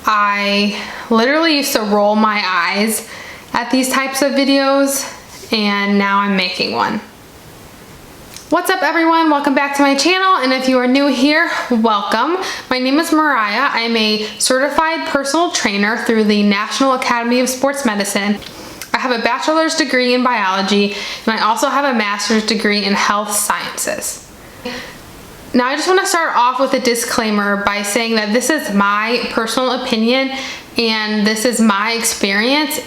I literally used to roll my eyes at these types of videos, and now I'm making one. What's up everyone? Welcome back to my channel, and if you are new here, welcome. My name is Mariah. I'm a certified personal trainer through the National Academy of Sports Medicine. I have a bachelor's degree in biology, and I also have a master's degree in health sciences. Now I just want to start off with a disclaimer by saying that this is my personal opinion and this is my experience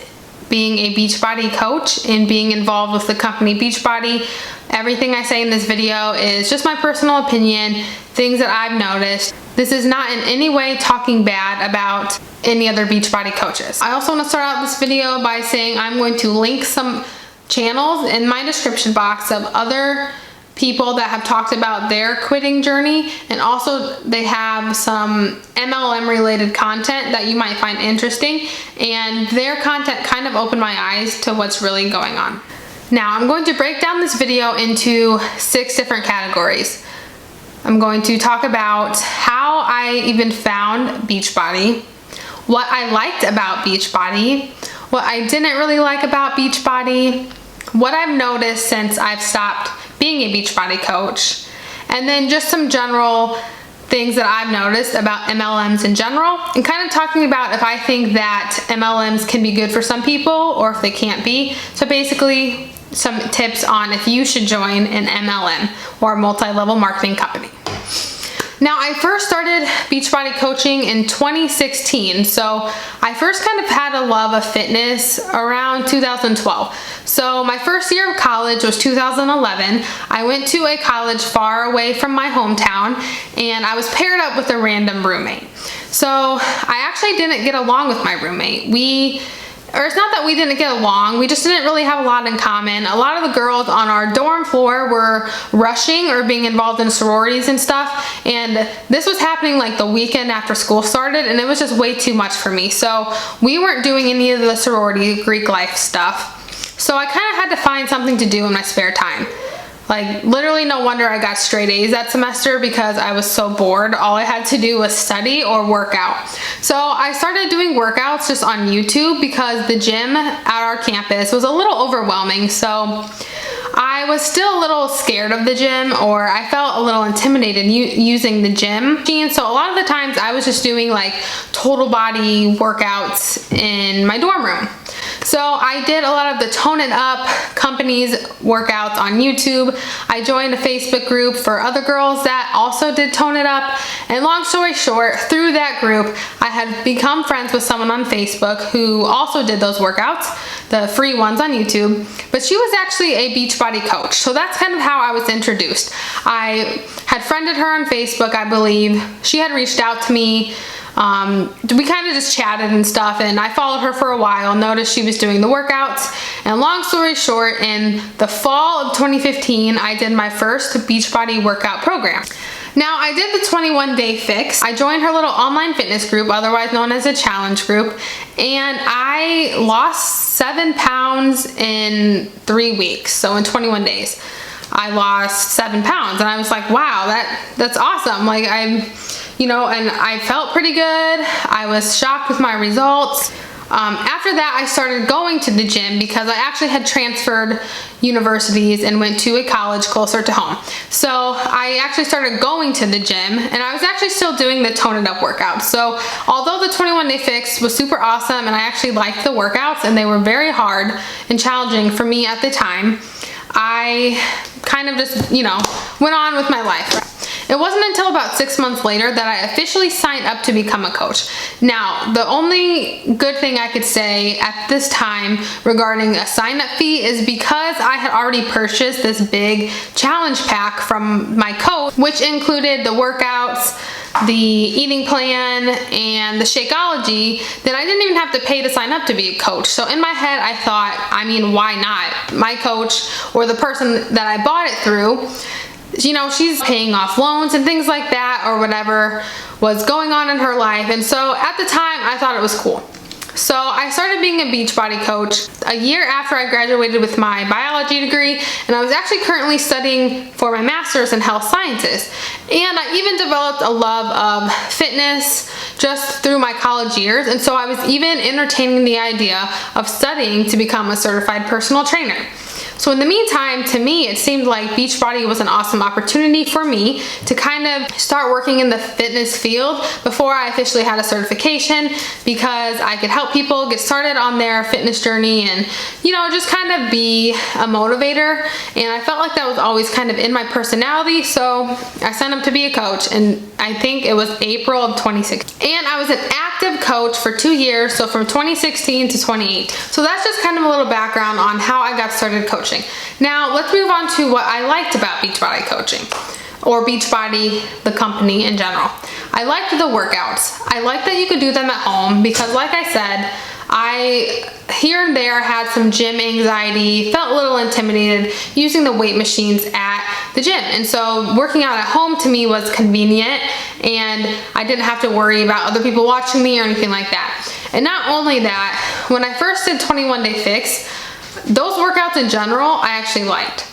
being a Beachbody coach and being involved with the company Beachbody. Everything I say in this video is just my personal opinion, things that I've noticed. This is not in any way talking bad about any other Beachbody coaches. I also want to start out this video by saying I'm going to link some channels in my description box of other people that have talked about their quitting journey, and also they have some MLM related content that you might find interesting, and their content kind of opened my eyes to what's really going on. Now I'm going to break down this video into 6 different categories. I'm going to talk about how I even found Beachbody, what I liked about Beachbody, what I didn't really like about Beachbody, what I've noticed since I've stopped being a Beachbody coach, and then just some general things that I've noticed about MLMs in general, and kind of talking about if I think that MLMs can be good for some people or if they can't be. So basically some tips on if you should join an MLM or a multi-level marketing company. Now I first started Beachbody coaching in 2016, so I first kind of had a love of fitness around 2012. So my first year of college was 2011. I went to a college far away from my hometown, and I was paired up with a random roommate. So I actually didn't get along with my roommate. It's not that we didn't get along, we just didn't really have a lot in common. A lot of the girls on our dorm floor were rushing or being involved in sororities and stuff, and this was happening like the weekend after school started, and it was just way too much for me. So we weren't doing any of the sorority Greek life stuff. So I kind of had to find something to do in my spare time. Like literally no wonder I got straight A's that semester, because I was so bored. All I had to do was study or work out. So I started doing workouts just on YouTube because the gym at our campus was a little overwhelming. So I was still a little scared of the gym, or I felt a little intimidated using the gym. And so a lot of the times I was just doing like total body workouts in my dorm room. So I did a lot of the Tone It Up company's workouts on YouTube. I joined a Facebook group for other girls that also did Tone It Up. And long story short, through that group, I had become friends with someone on Facebook who also did those workouts, the free ones on YouTube. But she was actually a Beachbody coach. So that's kind of how I was introduced. I had friended her on Facebook, I believe. She had reached out to me. We kind of just chatted and stuff, and I followed her for a while, noticed she was doing the workouts, and long story short, in the fall of 2015, I did my first Beachbody workout program. Now, I did the 21-day fix. I joined her little online fitness group, otherwise known as a challenge group, and I lost 7 pounds in 3 weeks, so in 21 days. I lost 7 pounds, and I was like, wow, that's awesome. Like, and I felt pretty good. I was shocked with my results. After that, I started going to the gym because I actually had transferred universities and went to a college closer to home. So I actually started going to the gym, and I was actually still doing the Tone It Up workouts. So although the 21-day fix was super awesome and I actually liked the workouts and they were very hard and challenging for me at the time, I kind of just, went on with my life. It wasn't until about 6 months later that I officially signed up to become a coach. Now, the only good thing I could say at this time regarding a sign-up fee is because I had already purchased this big challenge pack from my coach, which included the workouts, the eating plan, and the Shakeology, then I didn't even have to pay to sign up to be a coach. So in my head, I thought, why not? My coach, or the person that I bought it through, she's paying off loans and things like that, or whatever was going on in her life. And so at the time, I thought it was cool. So I started being a Beachbody coach a year after I graduated with my biology degree, and I was actually currently studying for my master's in health sciences. And I even developed a love of fitness, just through my college years. And so I was even entertaining the idea of studying to become a certified personal trainer. So in the meantime, to me, it seemed like Beachbody was an awesome opportunity for me to kind of start working in the fitness field before I officially had a certification, because I could help people get started on their fitness journey and, you know, just kind of be a motivator. And I felt like that was always kind of in my personality. So I signed up to be a coach, and I think it was April of 2016. And I was an active coach for 2 years, so from 2016 to 2018. So that's just kind of a little background on how I got started coaching. Now let's move on to what I liked about Beachbody coaching, or Beachbody, the company in general. I liked the workouts. I liked that you could do them at home, because like I said, I here and there had some gym anxiety, felt a little intimidated using the weight machines at the gym. And so working out at home to me was convenient, and I didn't have to worry about other people watching me or anything like that. And not only that, when I first did 21 Day Fix, those workouts in general, I actually liked.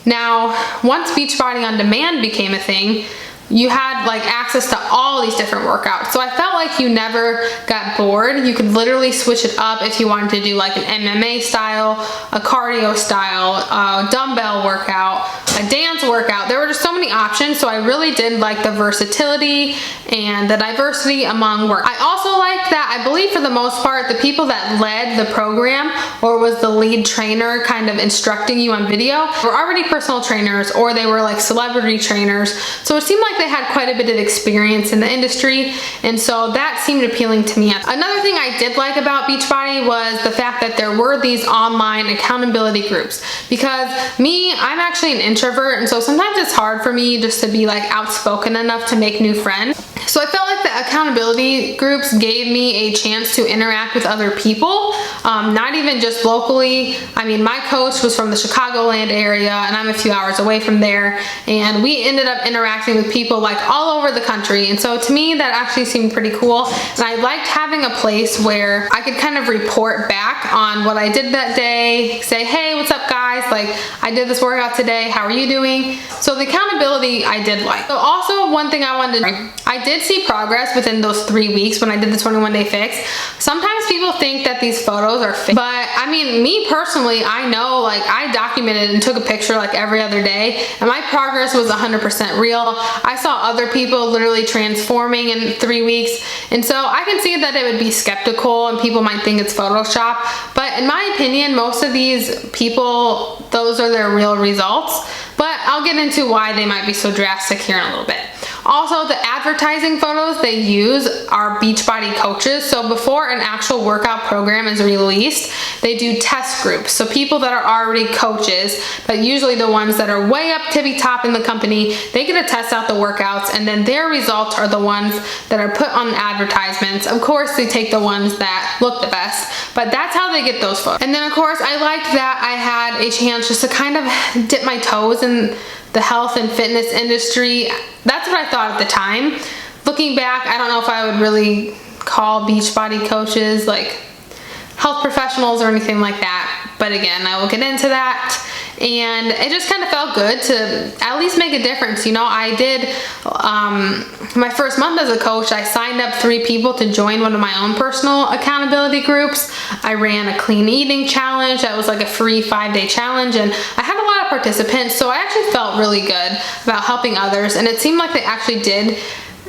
Now, once Beachbody on Demand became a thing, you had like access to all these different workouts. So I felt like you never got bored. You could literally switch it up if you wanted to do like an MMA style, a cardio style, a dumbbell workout, a dance workout. There were just so many options. So I really did like the versatility and the diversity among work. I also liked that, I believe for the most part, the people that led the program or was the lead trainer kind of instructing you on video were already personal trainers, or they were like celebrity trainers. So it seemed like they had quite a bit of experience in the industry, and so that seemed appealing to me. Another thing I did like about Beachbody was the fact that there were these online accountability groups, because I'm actually an introvert, and so sometimes it's hard for me just to be like outspoken enough to make new friends. So I felt like the accountability groups gave me a chance to interact with other people, not even just locally. I mean, my coach was from the Chicagoland area, and I'm a few hours away from there, and we ended up interacting with people like all over the country. And so to me, that actually seemed pretty cool. And I liked having a place where I could kind of report back on what I did that day, say, hey, what's up guys? Like, I did this workout today, how are you doing? So the accountability I did like. So also one thing I wanted to, I did see progress within those 3 weeks when I did the 21 Day Fix. Sometimes people think that these photos are fake, but I mean, me personally, I know, like, I documented and took a picture like every other day, and my progress was 100% real. I saw other people literally transforming in 3 weeks, and so I can see that it would be skeptical and people might think it's Photoshop, but in my opinion, most of these people, those are their real results. But I'll get into why they might be so drastic here in a little bit. Also, the advertising photos they use are Beachbody coaches. So before an actual workout program is released, they do test groups. So people that are already coaches, but usually the ones that are way up tippy top in the company, they get to test out the workouts, and then their results are the ones that are put on advertisements. Of course, they take the ones that look the best, but that's how they get those photos. And then of course, I liked that I had a chance just to kind of dip my toes in the health and fitness industry. That's what I thought at the time. Looking back, I don't know if I would really call Beachbody coaches like health professionals or anything like that, but again, I will get into that. And it just kind of felt good to at least make a difference. You know, I did my first month as a coach, I signed up 3 people to join one of my own personal accountability groups. I ran a clean eating challenge that was like a free 5-day challenge, and I had a lot of participants, so I actually felt really good about helping others, and it seemed like they actually did,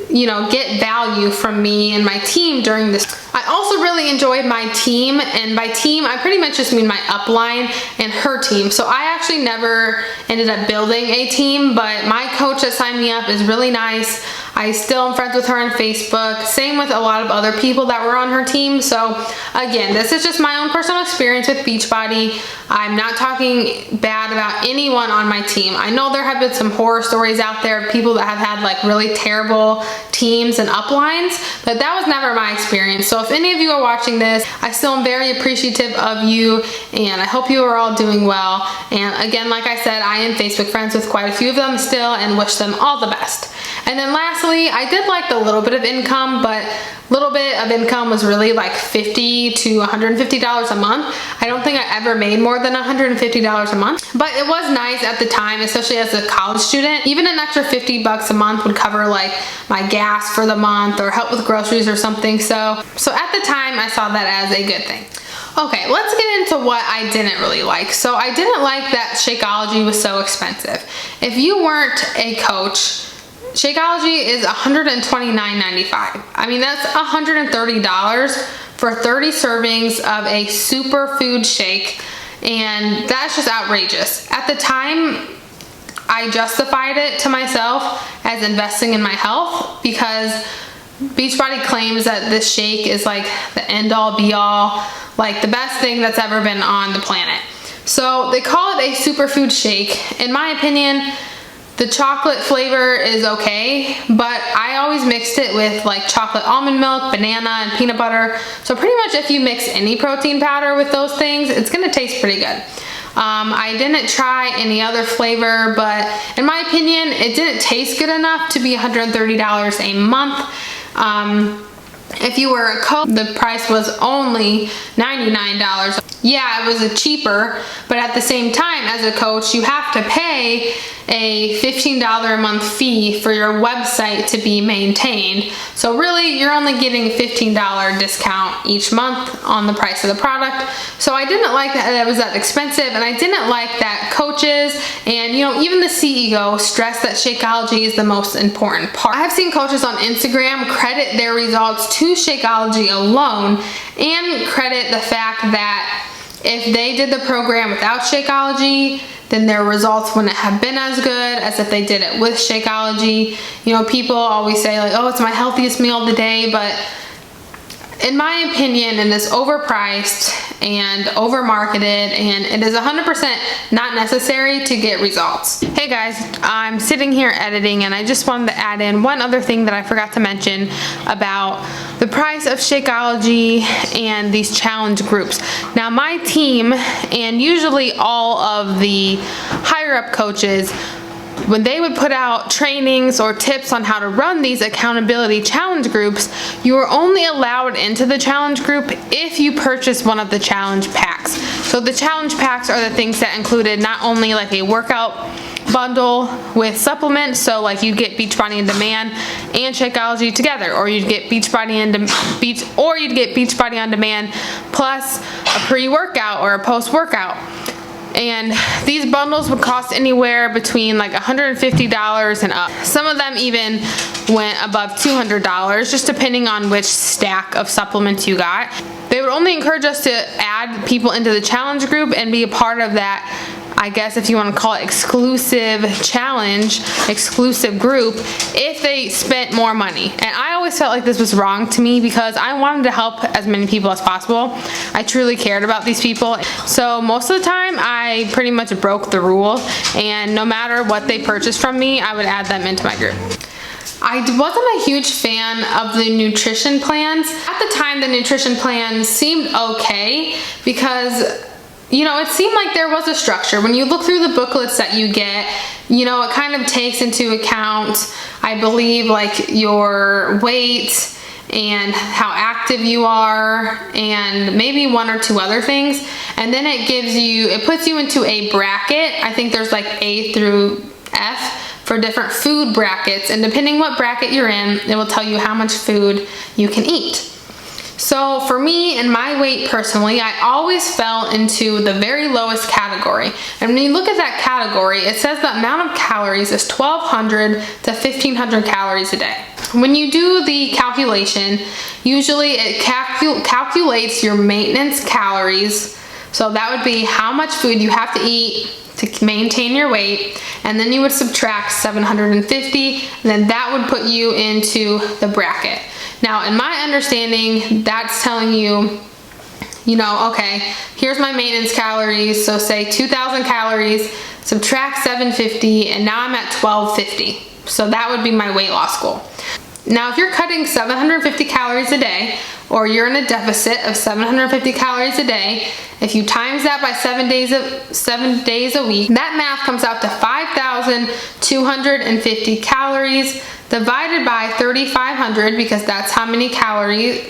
you know, get value from me and my team during this. I also really enjoyed my team, and by team I pretty much just mean my upline and her team. So I actually never ended up building a team, but my coach that signed me up is really nice. I still am friends with her on Facebook. Same with a lot of other people that were on her team. So again, this is just my own personal experience with Beachbody. I'm not talking bad about anyone on my team. I know there have been some horror stories out there of people that have had like really terrible teams and uplines, but that was never my experience. So if any of you are watching this, I still am very appreciative of you, and I hope you are all doing well. And again, like I said, I am Facebook friends with quite a few of them still, and wish them all the best. And then lastly, honestly, I did like the little bit of income, but little bit of income was really like $50 to $150 a month. I don't think I ever made more than $150 a month, but it was nice at the time, especially as a college student. Even an extra $50 a month would cover like my gas for the month or help with groceries or something. So at the time I saw that as a good thing. Okay, let's get into what I didn't really like. So I didn't like that Shakeology was so expensive. If you weren't a coach, Shakeology is $129.95. I mean, that's $130 for 30 servings of a superfood shake, and that's just outrageous. At the time, I justified it to myself as investing in my health because Beachbody claims that this shake is like the end-all be-all, like the best thing that's ever been on the planet. So they call it a superfood shake. In my opinion, the chocolate flavor is okay, but I always mixed it with like chocolate almond milk, banana, and peanut butter. So pretty much if you mix any protein powder with those things, it's gonna taste pretty good. I didn't try any other flavor, but in my opinion, it didn't taste good enough to be $130 a month. If you were a coach, the price was only $99. Yeah, it was cheaper, but at the same time, as a coach, you have to pay a $15 a month fee for your website to be maintained. So really, you're only getting a $15 discount each month on the price of the product. So I didn't like that it was that expensive, and I didn't like that coaches and even the CEO stress that Shakeology is the most important part. I have seen coaches on Instagram credit their results to Shakeology alone and credit the fact that if they did the program without Shakeology, then their results wouldn't have been as good as if they did it with Shakeology. People always say like, oh, it's my healthiest meal of the day, but in my opinion, it is overpriced and over-marketed, and it is 100% not necessary to get results. Hey guys, I'm sitting here editing, and I just wanted to add in one other thing that I forgot to mention about the price of Shakeology and these challenge groups. Now my team, and usually all of the higher up coaches, when they would put out trainings or tips on how to run these accountability challenge groups, you were only allowed into the challenge group if you purchased one of the challenge packs. So the challenge packs are the things that included not only like a workout bundle with supplements, so like you'd get Beachbody On Demand and Shakeology together, or you'd get Beachbody On Demand plus a pre-workout or a post-workout. And these bundles would cost anywhere between like $150 and up. Some of them even went above $200, just depending on which stack of supplements you got. They would only encourage us to add people into the challenge group and be a part of that, I guess if you want to call it, exclusive challenge, exclusive group, if they spent more money. And I always felt like this was wrong to me because I wanted to help as many people as possible. I truly cared about these people. So most of the time I pretty much broke the rule, and no matter what they purchased from me, I would add them into my group. I wasn't a huge fan of the nutrition plans. At the time, the nutrition plans seemed okay because it seemed like there was a structure. When you look through the booklets that you get, it kind of takes into account, I believe, like your weight and how active you are and maybe one or two other things. And then it puts you into a bracket. I think there's like A through F for different food brackets. And depending what bracket you're in, it will tell you how much food you can eat. So for me and my weight personally, I always fell into the very lowest category. And when you look at that category, it says the amount of calories is 1,200 to 1,500 calories a day. When you do the calculation, usually it calculates your maintenance calories. So that would be how much food you have to eat to maintain your weight, and then you would subtract 750, and then that would put you into the bracket. Now, in my understanding, that's telling you, okay, here's my maintenance calories, so say 2,000 calories, subtract 750, and now I'm at 1,250. So that would be my weight loss goal. Now, if you're cutting 750 calories a day, or you're in a deficit of 750 calories a day, if you times that by 7 days a week, that math comes out to 5,250 calories divided by 3,500, because that's how many calories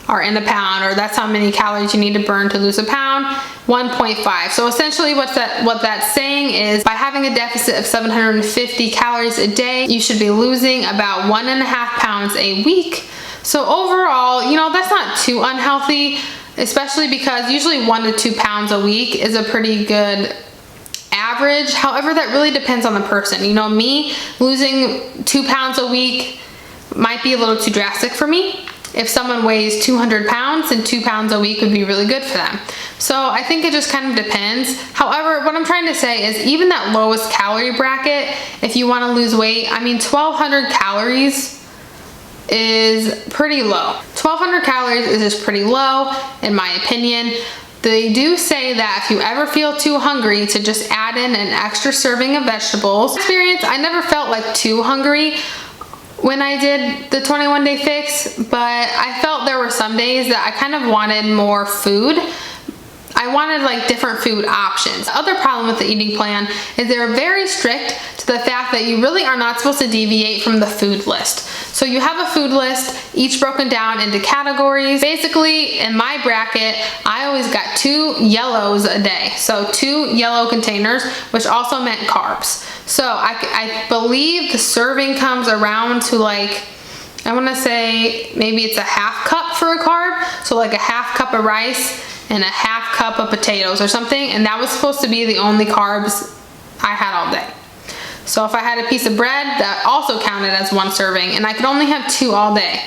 are in a pound, or that's how many calories you need to burn to lose a pound, 1.5. So essentially what that's saying is, by having a deficit of 750 calories a day, you should be losing about 1.5 pounds a week. So overall, you know, that's not too unhealthy, especially because usually 1 to 2 pounds a week is a pretty good average. However, that really depends on the person. You know, me losing 2 pounds a week might be a little too drastic for me. If someone weighs 200 pounds, then 2 pounds a week would be really good for them. So I think it just kind of depends. However, what I'm trying to say is, even that lowest calorie bracket, if you want to lose weight, I mean, 1,200 calories is pretty low. 1,200 calories is just pretty low, in my opinion. They do say that if you ever feel too hungry, to just add in an extra serving of vegetables. Experience, I never felt like too hungry when I did the 21-day fix, but I felt there were some days that I kind of wanted more food. I wanted like different food options. The other problem with the eating plan is they're very strict to the fact that you really are not supposed to deviate from the food list. So you have a food list, each broken down into categories. Basically, in my bracket, I always got 2 yellows a day. So 2 yellow containers, which also meant carbs. So I believe the serving comes around to, like, I want to say maybe it's a half cup for a carb. So like a half cup of rice and a half cup of potatoes or something. And that was supposed to be the only carbs I had all day. So if I had a piece of bread, that also counted as 1 serving, and I could only have 2 all day.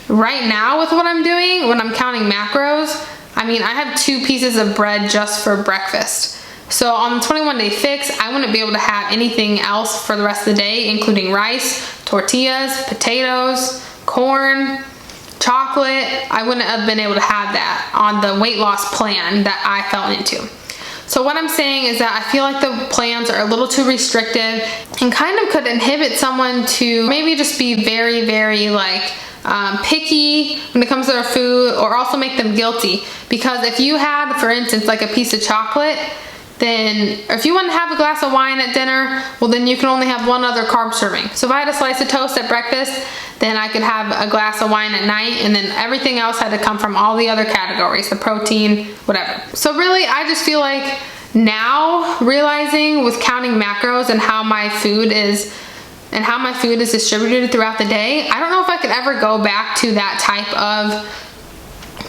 Right now, with what I'm doing, when I'm counting macros, I mean, I have 2 pieces of bread just for breakfast. So on the 21-day fix, I wouldn't be able to have anything else for the rest of the day, including rice, tortillas, potatoes, corn, chocolate. I wouldn't have been able to have that on the weight loss plan that I fell into. So what I'm saying is that I feel like the plans are a little too restrictive and kind of could inhibit someone to maybe just be very, very like picky when it comes to their food, or also make them guilty. Because if you had, for instance, like a piece of chocolate, then if you want to have a glass of wine at dinner, well, then you can only have 1 other carb serving. So if I had a slice of toast at breakfast, then I could have a glass of wine at night, and then everything else had to come from all the other categories, the protein, whatever. So really, I just feel like now, realizing with counting macros and how my food is distributed throughout the day, I don't know if I could ever go back to that type of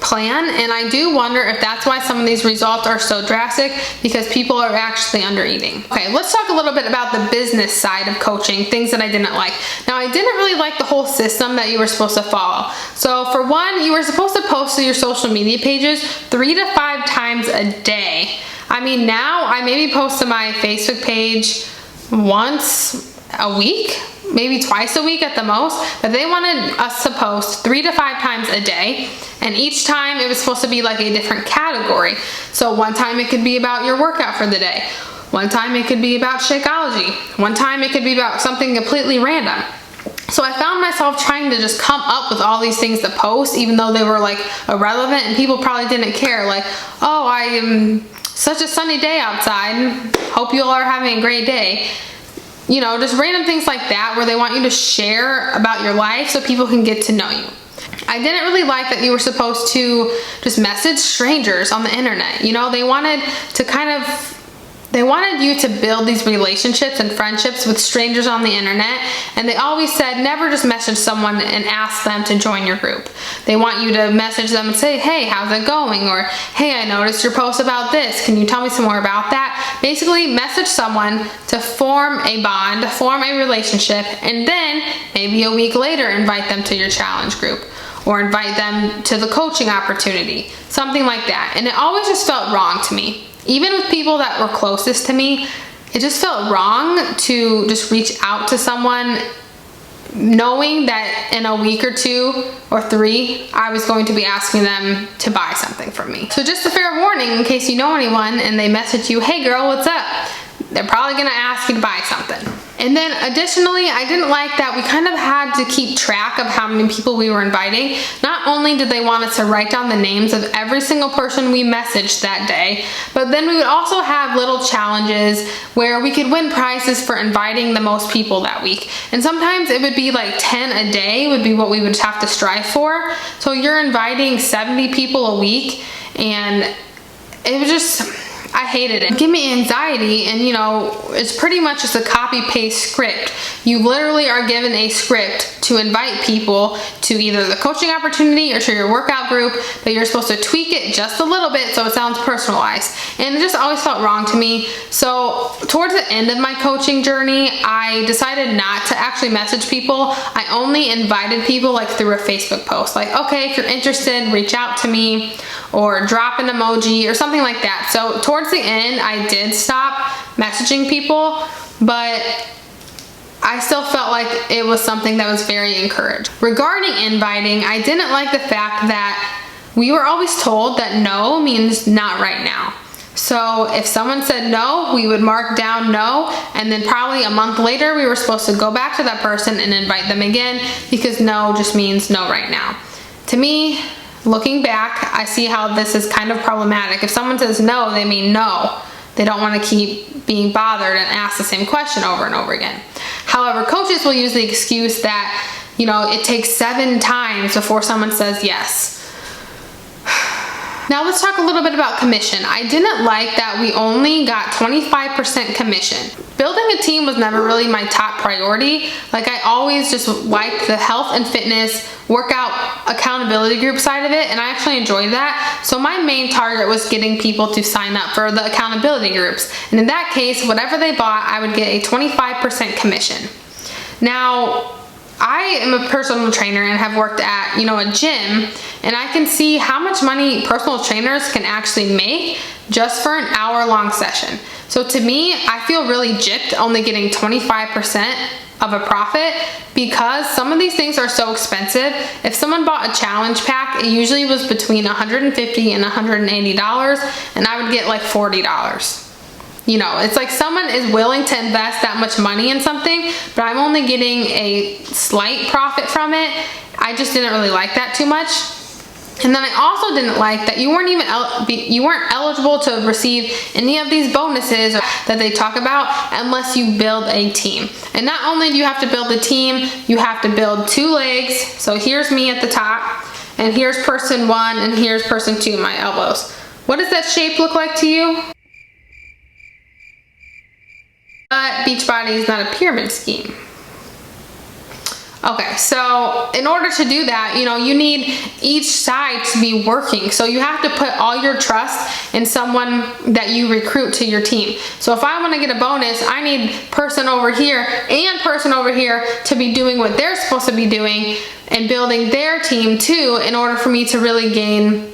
plan. And I do wonder if that's why some of these results are so drastic, because people are actually under eating. Okay, let's talk a little bit about the business side of coaching, things that I didn't like. Now, I didn't really like the whole system that you were supposed to follow. So for one, you were supposed to post to your social media pages 3 to 5 times a day. I mean, now I maybe post to my Facebook page once a week, maybe twice a week at the most, but they wanted us to post 3 to 5 times a day, and each time it was supposed to be like a different category. So one time it could be about your workout for the day, one time it could be about Shakeology, one time it could be about something completely random. So I found myself trying to just come up with all these things to post, even though they were like irrelevant, and people probably didn't care. Like, oh, I am such a sunny day outside, hope you all are having a great day. You know, just random things like that, where they want you to share about your life so people can get to know you. I didn't really like that you were supposed to just message strangers on the internet. You know, they wanted you to build these relationships and friendships with strangers on the internet, and they always said never just message someone and ask them to join your group. They want you to message them and say, hey, how's it going? Or, hey, I noticed your post about this. Can you tell me some more about that? Basically, message someone to form a bond, form a relationship, and then maybe a week later invite them to your challenge group, or invite them to the coaching opportunity, something like that. And it always just felt wrong to me. Even with people that were closest to me, it just felt wrong to just reach out to someone knowing that in a week or 2 or 3, I was going to be asking them to buy something from me. So just a fair warning, in case you know anyone and they message you, hey girl, what's up? They're probably gonna ask you to buy something. And then additionally, I didn't like that we kind of had to keep track of how many people we were inviting. Not only did they want us to write down the names of every single person we messaged that day, but then we would also have little challenges where we could win prizes for inviting the most people that week. And sometimes it would be like 10 a day would be what we would have to strive for. So you're inviting 70 people a week, and it was just, I hated it. It gave me anxiety, and you know, it's pretty much just a copy-paste script. You literally are given a script to invite people to either the coaching opportunity or to your workout group, but you're supposed to tweak it just a little bit so it sounds personalized. And it just always felt wrong to me. So towards the end of my coaching journey, I decided not to actually message people. I only invited people like through a Facebook post. Like, okay, if you're interested, reach out to me, or drop an emoji or something like that. So towards the end, I did stop messaging people, but I still felt like it was something that was very encouraged. Regarding inviting, I didn't like the fact that we were always told that no means not right now. So if someone said no, we would mark down no, and then probably a month later, we were supposed to go back to that person and invite them again, because no just means no right now. To me, looking back, I see how this is kind of problematic. If someone says no, they mean no. They don't want to keep being bothered and ask the same question over and over again. However, coaches will use the excuse that, you know, it takes 7 times before someone says yes. Now let's talk a little bit about commission. I didn't like that we only got 25% commission. Building a team was never really my top priority. Like, I always just liked the health and fitness, workout, accountability group side of it, and I actually enjoyed that. So my main target was getting people to sign up for the accountability groups. And in that case, whatever they bought, I would get a 25% commission. Now, I am a personal trainer and have worked at, you know, a gym, and I can see how much money personal trainers can actually make just for an hour-long session. So to me, I feel really gypped only getting 25% of a profit, because some of these things are so expensive. If someone bought a challenge pack, it usually was between $150 and $180, and I would get like $40. You know, it's like someone is willing to invest that much money in something, but I'm only getting a slight profit from it. I just didn't really like that too much. And then I also didn't like that you weren't eligible to receive any of these bonuses that they talk about unless you build a team. And not only do you have to build a team, you have to build 2 legs. So here's me at the top, and here's person 1, and here's person 2, my elbows. What does that shape look like to you? But Beachbody is not a pyramid scheme. Okay, so in order to do that, you know, you need each side to be working. So you have to put all your trust in someone that you recruit to your team. So if I want to get a bonus, I need person over here and person over here to be doing what they're supposed to be doing and building their team too, in order for me to really gain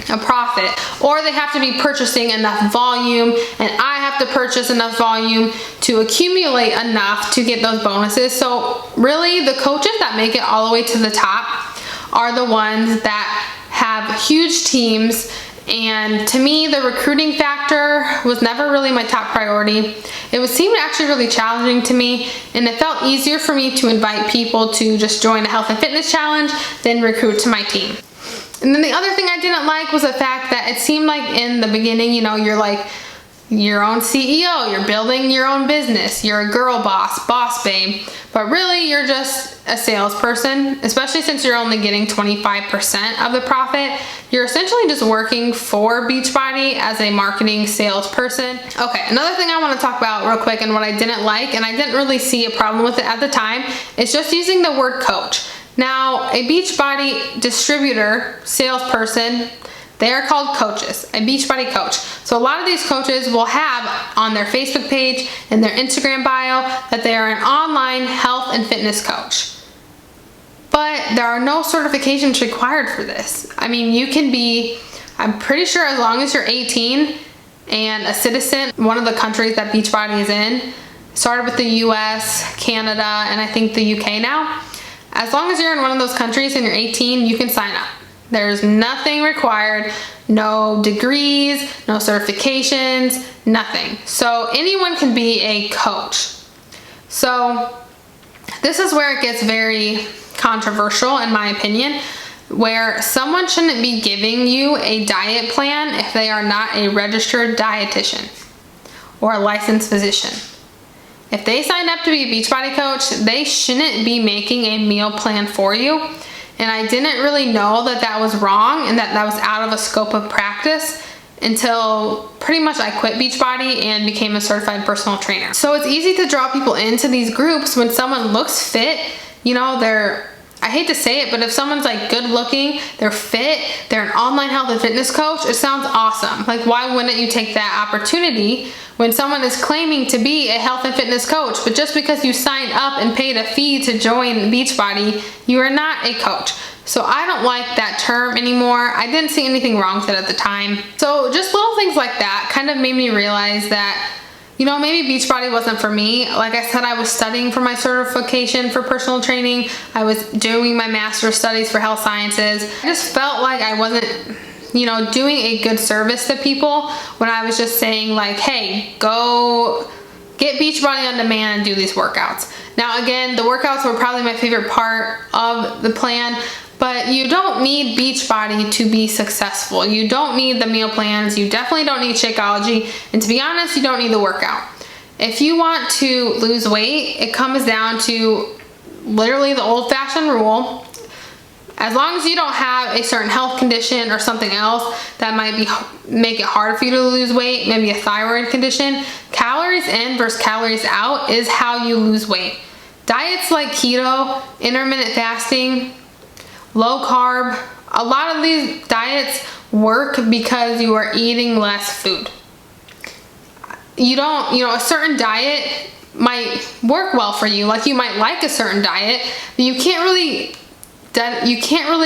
a profit. Or they have to be purchasing enough volume, and I have to purchase enough volume to accumulate enough to get those bonuses. So really, the coaches that make it all the way to the top are the ones that have huge teams. And to me, the recruiting factor was never really my top priority. It seemed actually really challenging to me, and it felt easier for me to invite people to just join a health and fitness challenge than recruit to my team. And then the other thing I didn't like was the fact that it seemed like in the beginning, you know, you're like your own CEO, you're building your own business, you're a girl boss, boss babe, but really you're just a salesperson, especially since you're only getting 25% of the profit. You're essentially just working for Beachbody as a marketing salesperson. Okay, another thing I want to talk about real quick, and what I didn't like, and I didn't really see a problem with it at the time, is just using the word coach. Now, a Beachbody distributor, salesperson, they are called coaches, a Beachbody coach. So a lot of these coaches will have on their Facebook page and their Instagram bio that they are an online health and fitness coach. But there are no certifications required for this. I mean, you can be, I'm pretty sure as long as you're 18 and a citizen, one of the countries that Beachbody is in, started with the US, Canada, and I think the UK now. As long as you're in one of those countries and you're 18, you can sign up. There's nothing required, no degrees, no certifications, nothing. So anyone can be a coach. So this is where it gets very controversial, in my opinion, where someone shouldn't be giving you a diet plan if they are not a registered dietitian or a licensed physician. If they signed up to be a Beachbody coach, they shouldn't be making a meal plan for you. And I didn't really know that that was wrong and that that was out of a scope of practice until pretty much I quit Beachbody and became a certified personal trainer. So it's easy to draw people into these groups when someone looks fit. You know, I hate to say it, but if someone's like good looking, they're fit, they're an online health and fitness coach, it sounds awesome. Like, why wouldn't you take that opportunity when someone is claiming to be a health and fitness coach? But just because you signed up and paid a fee to join Beachbody, you are not a coach. So I don't like that term anymore. I didn't see anything wrong with it at the time. So just little things like that kind of made me realize that, you know, maybe Beachbody wasn't for me. Like I said, I was studying for my certification for personal training. I was doing my master's studies for health sciences. I just felt like I wasn't, you know, doing a good service to people when I was just saying like, hey, go get Beachbody on demand and do these workouts. Now again, the workouts were probably my favorite part of the plan, but you don't need Beachbody to be successful. You don't need the meal plans. You definitely don't need Shakeology. And to be honest, you don't need the workout. If you want to lose weight, it comes down to literally the old-fashioned rule. As long as you don't have a certain health condition or something else that might make it hard for you to lose weight, maybe a thyroid condition, calories in versus calories out is how you lose weight. Diets like keto, intermittent fasting, low carb, a lot of these diets work because you are eating less food. You know, a certain diet might work well for you. Like, you might like a certain diet, but you can't really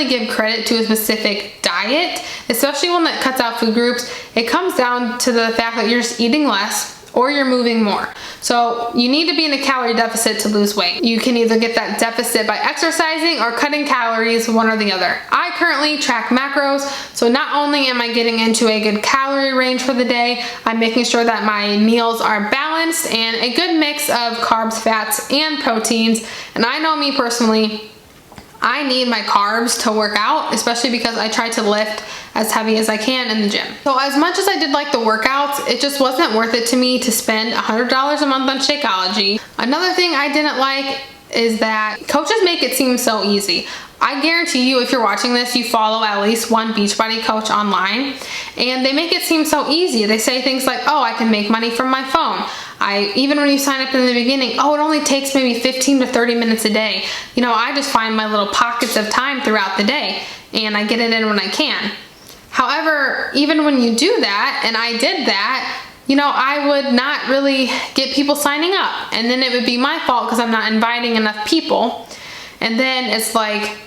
give credit to a specific diet, especially one that cuts out food groups. It comes down to the fact that you're just eating less or you're moving more. So you need to be in a calorie deficit to lose weight. You can either get that deficit by exercising or cutting calories, one or the other. I currently track macros, so not only am I getting into a good calorie range for the day, I'm making sure that my meals are balanced and a good mix of carbs, fats, and proteins. And I know me personally, I need my carbs to work out, especially because I try to lift as heavy as I can in the gym. So as much as I did like the workouts, it just wasn't worth it to me to spend $100 a month on Shakeology. Another thing I didn't like is that coaches make it seem so easy. I guarantee you, if you're watching this, you follow at least one Beachbody coach online, and they make it seem so easy. They say things like, oh, I can make money from my phone. Even when you sign up in the beginning, oh, it only takes maybe 15 to 30 minutes a day. You know, I just find my little pockets of time throughout the day, and I get it in when I can. However, even when you do that, and I did that, you know, I would not really get people signing up, and then it would be my fault because I'm not inviting enough people. And then it's like,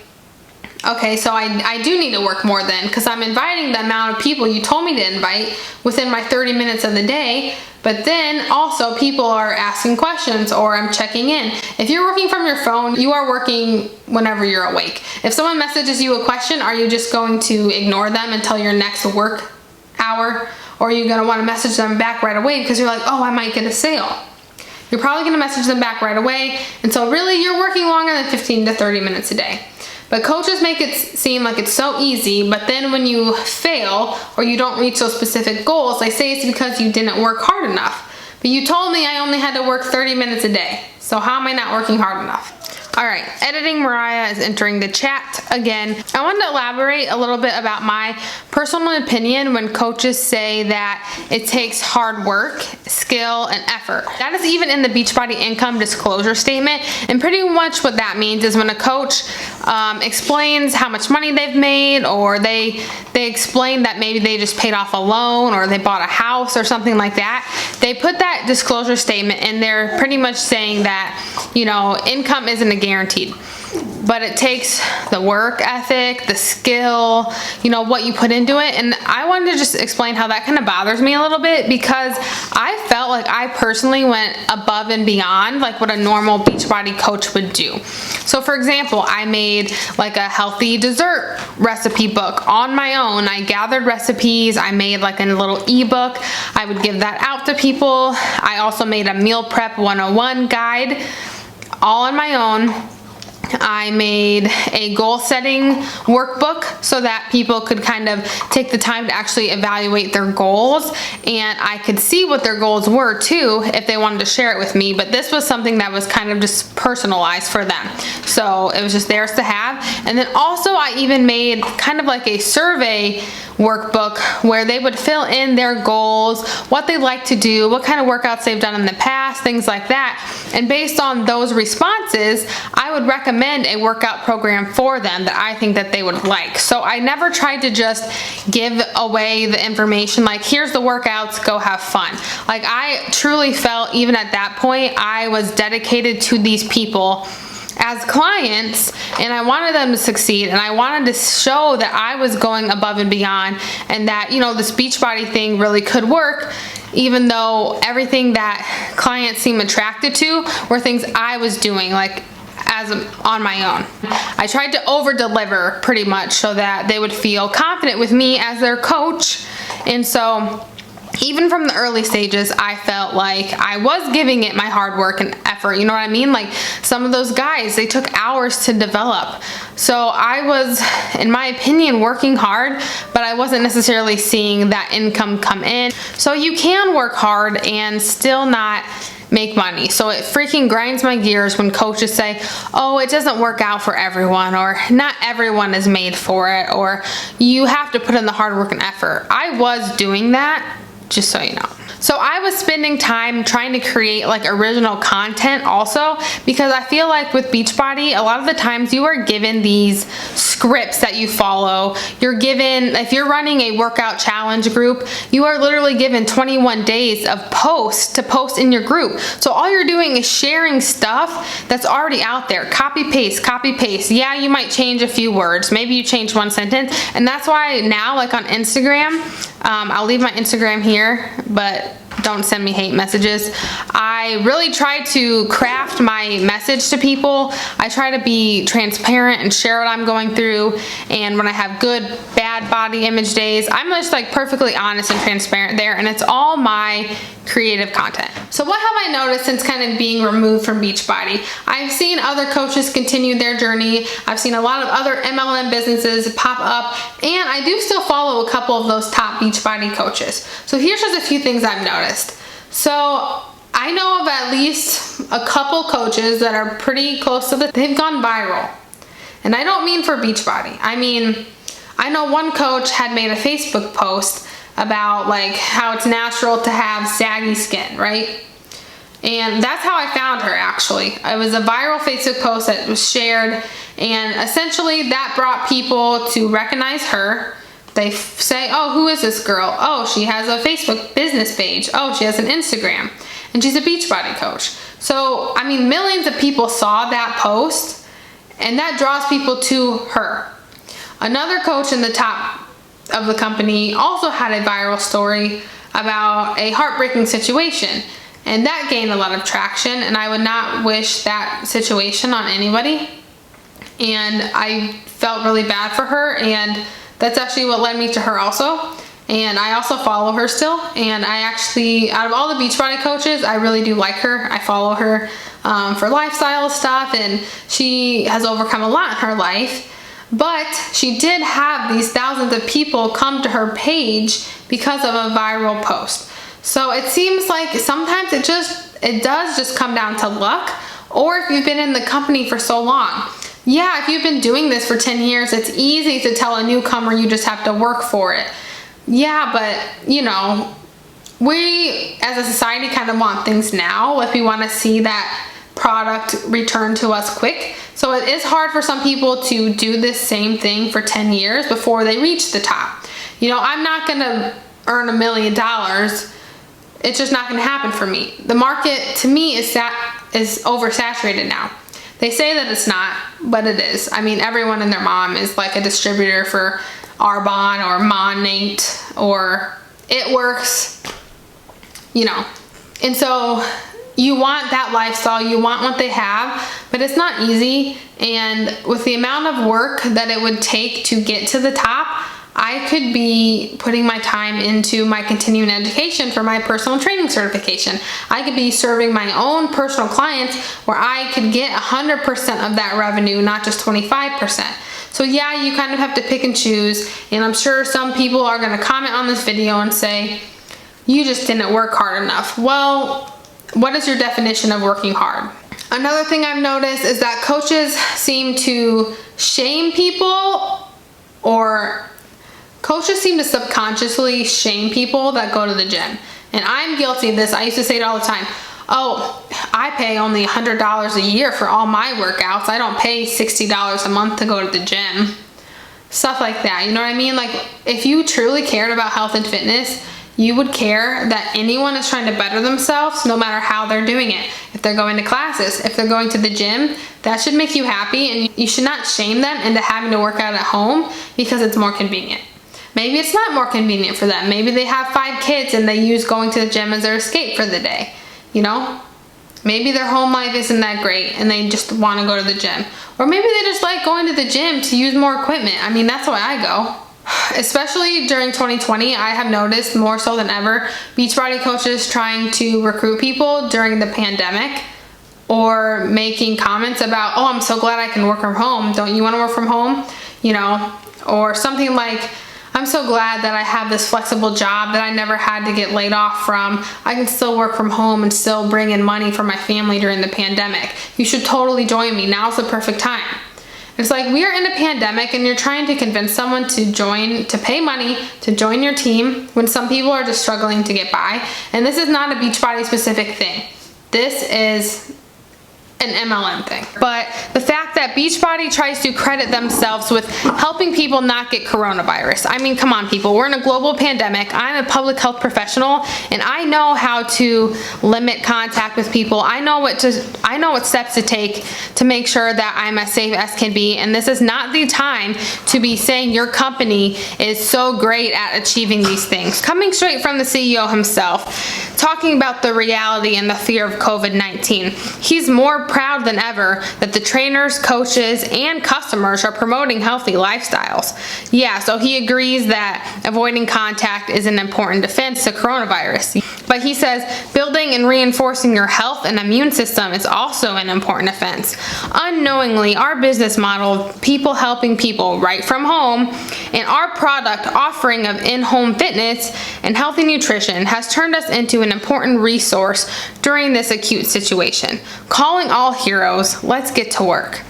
okay, so I do need to work more then, because I'm inviting the amount of people you told me to invite within my 30 minutes of the day, but then also people are asking questions or I'm checking in. If you're working from your phone, you are working whenever you're awake. If someone messages you a question, are you just going to ignore them until your next work hour? Or are you gonna wanna message them back right away because you're like, oh, I might get a sale? You're probably gonna message them back right away, and so really you're working longer than 15 to 30 minutes a day. But coaches make it seem like it's so easy, but then when you fail or you don't reach those specific goals, they say it's because you didn't work hard enough. But you told me I only had to work 30 minutes a day, so how am I not working hard enough? All right, Editing Mariah is entering the chat again. I wanted to elaborate a little bit about my personal opinion when coaches say that it takes hard work, skill, and effort. That is even in the Beachbody income disclosure statement, and pretty much what that means is when a coach explains how much money they've made, or they explain that maybe they just paid off a loan or they bought a house or something like that, they put that disclosure statement in there pretty much saying that, you know, income isn't guaranteed. but it takes the work ethic, the skill, you know, what you put into it. And I wanted to just explain how that kind of bothers me a little bit, because I felt like I personally went above and beyond like what a normal Beachbody coach would do. So for example, I made like a healthy dessert recipe book on my own. I gathered recipes. I made like a little ebook. I would give that out to people. I also made a meal prep 101 guide all on my own. I made a goal setting workbook so that people could kind of take the time to actually evaluate their goals, and I could see what their goals were too if they wanted to share it with me. But this was something that was kind of just personalized for them, so it was just theirs to have. And then also I even made kind of like a survey workbook where they would fill in their goals, what they like to do, what kind of workouts they've done in the past, things like that. And based on those responses, I would recommend a workout program for them that I think that they would like. So I never tried to just give away the information like, here's the workouts, go have fun. Like, I truly felt even at that point I was dedicated to these people as clients, and I wanted them to succeed, and I wanted to show that I was going above and beyond, and that, you know, this Beachbody thing really could work, even though everything that clients seem attracted to were things I was doing like on my own. I tried to over deliver pretty much so that they would feel confident with me as their coach. And so even from the early stages, I felt like I was giving it my hard work and effort, you know what I mean? Like, some of those guys, they took hours to develop. So I was, in my opinion, working hard, but I wasn't necessarily seeing that income come in. So you can work hard and still not make money. So it freaking grinds my gears when coaches say, oh, it doesn't work out for everyone, or not everyone is made for it, or you have to put in the hard work and effort. I was doing that, just so you know. So I was spending time trying to create like original content also, because I feel like with Beachbody, a lot of the times you are given these scripts that you follow. You're given, if you're running a workout challenge group, you are literally given 21 days of posts to post in your group. So all you're doing is sharing stuff that's already out there. Copy paste, copy paste. Yeah, you might change a few words. Maybe you change one sentence. And that's why now, like on Instagram, I'll leave my Instagram here, but don't send me hate messages. I really try to craft my message to people. I try to be transparent and share what I'm going through. And when I have good, bad body image days, I'm just like perfectly honest and transparent there. And it's all my creative content. So what have I noticed since kind of being removed from Beachbody? I've seen other coaches continue their journey. I've seen a lot of other MLM businesses pop up, and I do still follow a couple of those top Beachbody coaches. So here's just a few things I've noticed. So I know of at least a couple coaches that are pretty close to they've gone viral. And I don't mean for Beachbody. I mean, I know one coach had made a Facebook post about like how it's natural to have saggy skin, right? And that's how I found her, actually. It was a viral Facebook post that was shared, and essentially that brought people to recognize her. They say, oh, who is this girl? Oh, she has a Facebook business page. Oh, she has an Instagram, and she's a Beachbody coach. So, I mean, millions of people saw that post, and that draws people to her. Another coach in the top of the company also had a viral story about a heartbreaking situation, and that gained a lot of traction, and I would not wish that situation on anybody. And I felt really bad for her, and that's actually what led me to her also. And I also follow her still, and I actually, out of all the Beachbody coaches, I really do like her. I follow her for lifestyle stuff, and she has overcome a lot in her life. But she did have these thousands of people come to her page because of a viral post. So it seems like sometimes it does just come down to luck, or if you've been in the company for so long. Yeah, if you've been doing this for 10 years, it's easy to tell a newcomer you just have to work for it. Yeah, but you know, we as a society kind of want things now. If we want to see that product returned to us quick. So it is hard for some people to do this same thing for 10 years before they reach the top. You know, I'm not going to earn $1 million. It's just not going to happen for me. The market, to me, is oversaturated now. They say that it's not, but it is. I mean, everyone and their mom is like a distributor for Arbonne or Monate or It Works, you know. And so you want that lifestyle, you want what they have, but it's not easy. And with the amount of work that it would take to get to the top, I could be putting my time into my continuing education for my personal training certification. I could be serving my own personal clients where I could get 100% of that revenue, not just 25%. So yeah, you kind of have to pick and choose. And I'm sure some people are going to comment on this video and say, you just didn't work hard enough. Well, what is your definition of working hard? Another thing I've noticed is that coaches seem to shame people, or coaches seem to subconsciously shame people that go to the gym. And I'm guilty of this. I used to say it all the time. Oh, I pay only $100 a year for all my workouts. I don't pay $60 a month to go to the gym. Stuff like that, you know what I mean? Like, if you truly cared about health and fitness, you would care that anyone is trying to better themselves no matter how they're doing it. If they're going to classes, if they're going to the gym, that should make you happy, and you should not shame them into having to work out at home because it's more convenient. Maybe it's not more convenient for them. Maybe they have 5 kids and they use going to the gym as their escape for the day, you know? Maybe their home life isn't that great and they just want to go to the gym. Or maybe they just like going to the gym to use more equipment. I mean, that's why I go. Especially during 2020, I have noticed more so than ever, Beachbody coaches trying to recruit people during the pandemic, or making comments about, oh, I'm so glad I can work from home. Don't you want to work from home? You know, or something like, I'm so glad that I have this flexible job that I never had to get laid off from. I can still work from home and still bring in money for my family during the pandemic. You should totally join me. Now's the perfect time. It's like, we are in a pandemic and you're trying to convince someone to join, to pay money to join your team when some people are just struggling to get by. And this is not a Beachbody specific thing. This is an MLM thing. But the fact that Beachbody tries to credit themselves with helping people not get coronavirus. I mean, come on, people. We're in a global pandemic. I'm a public health professional and I know how to limit contact with people. I know what steps to take to make sure that I'm as safe as can be. And this is not the time to be saying your company is so great at achieving these things. Coming straight from the CEO himself, talking about the reality and the fear of COVID-19. He's more proud than ever that the trainers, coaches, and customers are promoting healthy lifestyles. Yeah, so he agrees that avoiding contact is an important defense to coronavirus. But he says building and reinforcing your health and immune system is also an important defense. Unknowingly, our business model, people helping people right from home, and our product offering of in-home fitness and healthy nutrition has turned us into an important resource during this acute situation. Calling all heroes, let's get to work.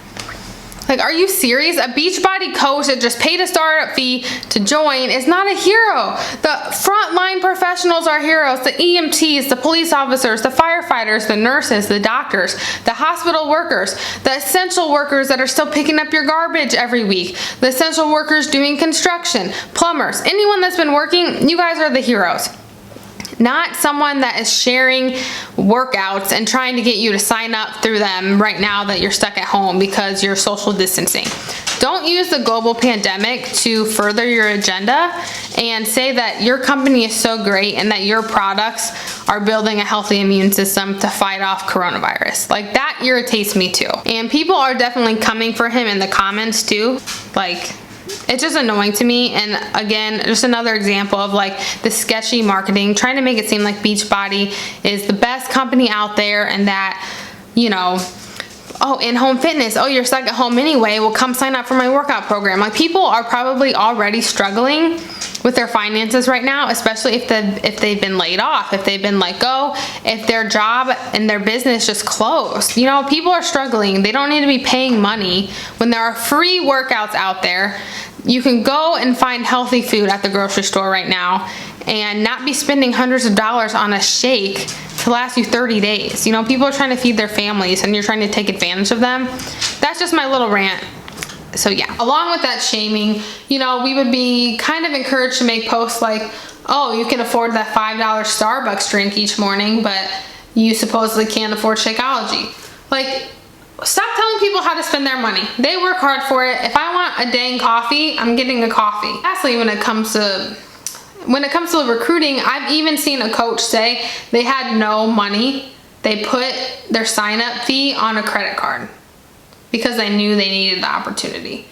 Like, are you serious? A Beachbody coach that just paid a startup fee to join is not a hero. The frontline professionals are heroes. The EMTs, the police officers, the firefighters, the nurses, the doctors, the hospital workers, the essential workers that are still picking up your garbage every week, the essential workers doing construction, plumbers, anyone that's been working, you guys are the heroes. Not someone that is sharing workouts and trying to get you to sign up through them right now that you're stuck at home because you're social distancing. Don't use the global pandemic to further your agenda and say that your company is so great and that your products are building a healthy immune system to fight off coronavirus. Like, that irritates me too. And people are definitely coming for him in the comments too. Like, it's just annoying to me. And again, just another example of like the sketchy marketing, trying to make it seem like Beachbody is the best company out there and that, you know, oh, in-home fitness, oh, you're stuck at home anyway, well, come sign up for my workout program. Like, people are probably already struggling with their finances right now, especially if they've been laid off, if they've been let go, if their job and their business just closed. You know, people are struggling. They don't need to be paying money when there are free workouts out there. You can go and find healthy food at the grocery store right now and not be spending hundreds of dollars on a shake to last you 30 days. You know, people are trying to feed their families and you're trying to take advantage of them. That's just my little rant. So yeah, along with that shaming, you know, we would be kind of encouraged to make posts like, oh, you can afford that $5 Starbucks drink each morning, but you supposedly can't afford Shakeology. Like, stop telling people how to spend their money. They work hard for it. If I want a dang coffee, I'm getting a coffee. Lastly, when it comes to recruiting, I've even seen a coach say they had no money. They put their sign-up fee on a credit card because they knew they needed the opportunity.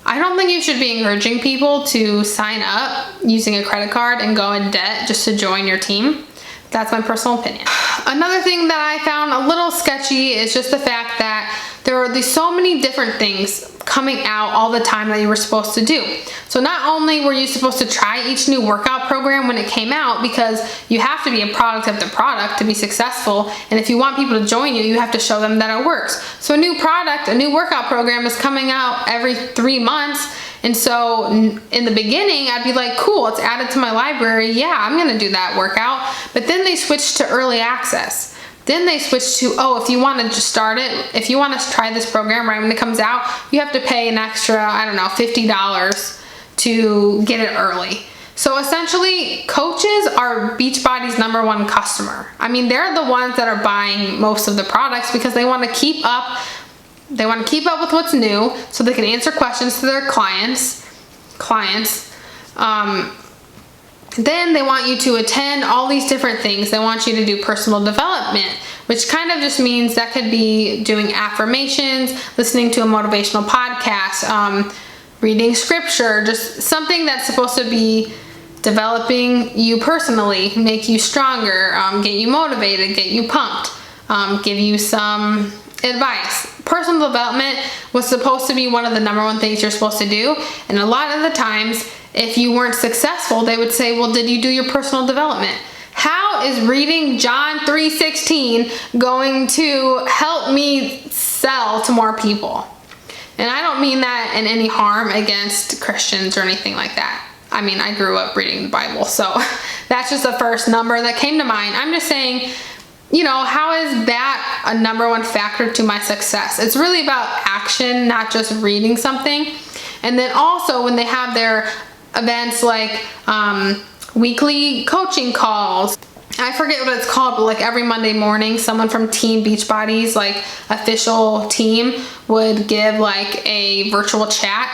I don't think you should be encouraging people to sign up using a credit card and go in debt just to join your team. That's my personal opinion. Another thing that I found a little sketchy is just the fact that there are so many different things coming out all the time that you were supposed to do. So not only were you supposed to try each new workout program when it came out, because you have to be a product of the product to be successful, and if you want people to join you, you have to show them that it works. So a new product, a new workout program is coming out every 3 months, and so in the beginning, I'd be like, cool, it's added to my library. Yeah, I'm gonna do that workout. But then they switched to early access. Then they switched to, oh, if you want to just start it, if you want to try this program right when it comes out, you have to pay an extra, I don't know, $50 to get it early. So essentially, coaches are Beachbody's #1 customer. I mean, they're the ones that are buying most of the products because they want to keep up. They want to keep up with what's new so they can answer questions to their clients. Then they want you to attend all these different things. They want you to do personal development, which kind of just means that could be doing affirmations, listening to a motivational podcast, reading scripture, just something that's supposed to be developing you personally, make you stronger, get you motivated, get you pumped, give you some advice. Personal development was supposed to be one of the #1 things you're supposed to do, and a lot of the times, if you weren't successful, they would say, well, did you do your personal development? How is reading John 3:16 going to help me sell to more people? And I don't mean that in any harm against Christians or anything like that. I mean, I grew up reading the Bible, so that's just the first number that came to mind. I'm just saying, you know, how is that a #1 factor to my success? It's really about action, not just reading something. And then also when they have their events like weekly coaching calls, I forget what it's called, but like every Monday morning, someone from Team Beachbody's like official team would give like a virtual chat.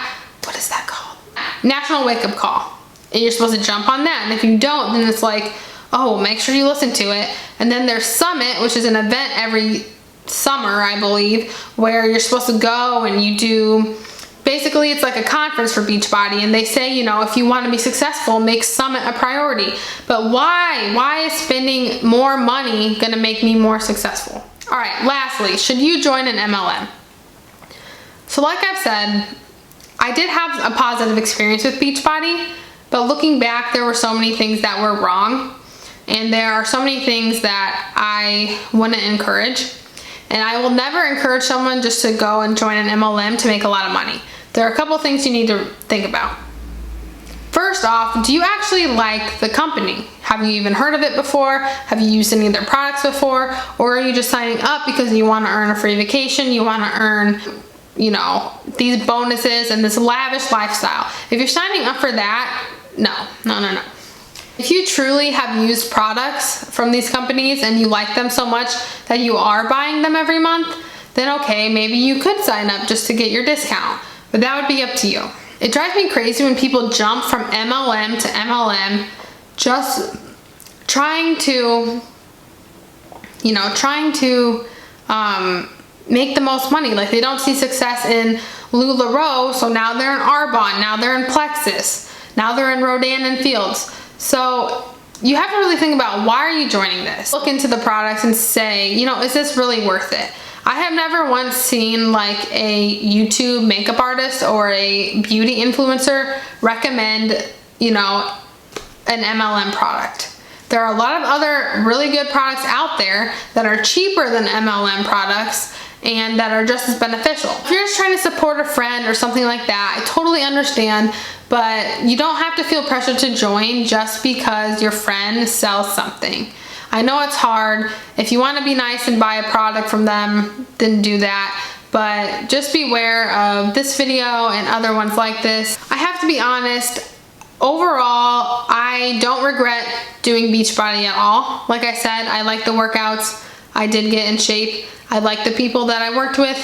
What is that called? National Wake Up Call. And you're supposed to jump on that. And if you don't, then it's like, oh, make sure you listen to it. And then there's Summit, which is an event every summer, I believe, where you're supposed to go and you do, basically it's like a conference for Beachbody, and they say, you know, if you want to be successful, make Summit a priority. But why is spending more money gonna make me more successful? All right, lastly, should you join an MLM? So like I've said, I did have a positive experience with Beachbody, but looking back, there were so many things that were wrong, and there are so many things that I wouldn't encourage. And I will never encourage someone just to go and join an MLM to make a lot of money. There are a couple things you need to think about. First off, do you actually like the company? Have you even heard of it before? Have you used any of their products before? Or are you just signing up because you want to earn a free vacation, you want to earn, you know, these bonuses and this lavish lifestyle? If you're signing up for that, no. If you truly have used products from these companies and you like them so much that you are buying them every month, then okay, maybe you could sign up just to get your discount, but that would be up to you. It drives me crazy when people jump from MLM to MLM just trying to make the most money. Like they don't see success in LuLaRoe, so now they're in Arbonne, now they're in Plexus, now they're in Rodan and Fields. So you have to really think about, why are you joining this? Look into the products and say, you know, is this really worth it? I have never once seen like a YouTube makeup artist or a beauty influencer recommend, you know, an MLM product. There are a lot of other really good products out there that are cheaper than MLM products and that are just as beneficial. If you're just trying to support a friend or something like that, I totally understand, but you don't have to feel pressured to join just because your friend sells something. I know it's hard. If you want to be nice and buy a product from them, then do that. But just beware of this video and other ones like this. I have to be honest, overall, I don't regret doing Beachbody at all. Like I said, I like the workouts. I did get in shape. I liked the people that I worked with.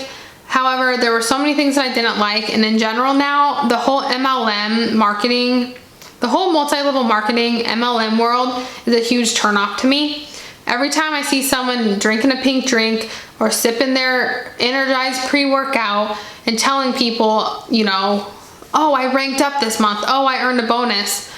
However, there were so many things that I didn't like, and in general now, the whole MLM marketing, the whole multi-level marketing MLM world is a huge turnoff to me. Every time I see someone drinking a pink drink or sipping their Energized pre-workout and telling people, you know, oh, I ranked up this month, oh, I earned a bonus,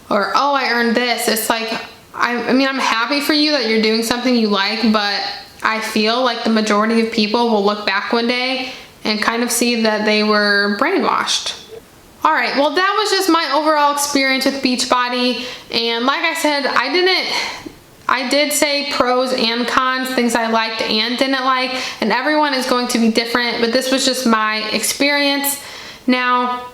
or oh, I earned this. It's like, I mean, I'm happy for you that you're doing something you like, but I feel like the majority of people will look back one day and kind of see that they were brainwashed. All right, well, that was just my overall experience with Beachbody. And like I said, I did say pros and cons, things I liked and didn't like, and everyone is going to be different, but this was just my experience. Now,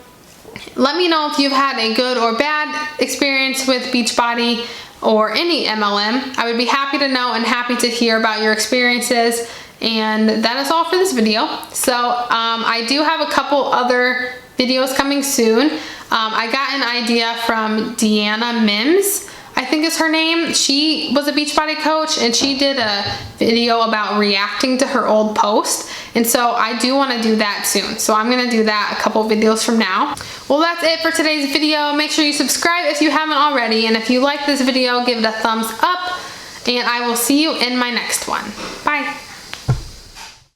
let me know if you've had a good or bad experience with Beachbody or any MLM. I would be happy to know and happy to hear about your experiences. And that is all for this video. So I do have a couple other videos coming soon. I got an idea from Deanna Mims, I think is her name. She was a Beachbody coach, and she did a video about reacting to her old post. And so I do want to do that soon. So I'm going to do that a couple videos from now. Well, that's it for today's video. Make sure you subscribe if you haven't already. And if you like this video, give it a thumbs up. And I will see you in my next one. Bye.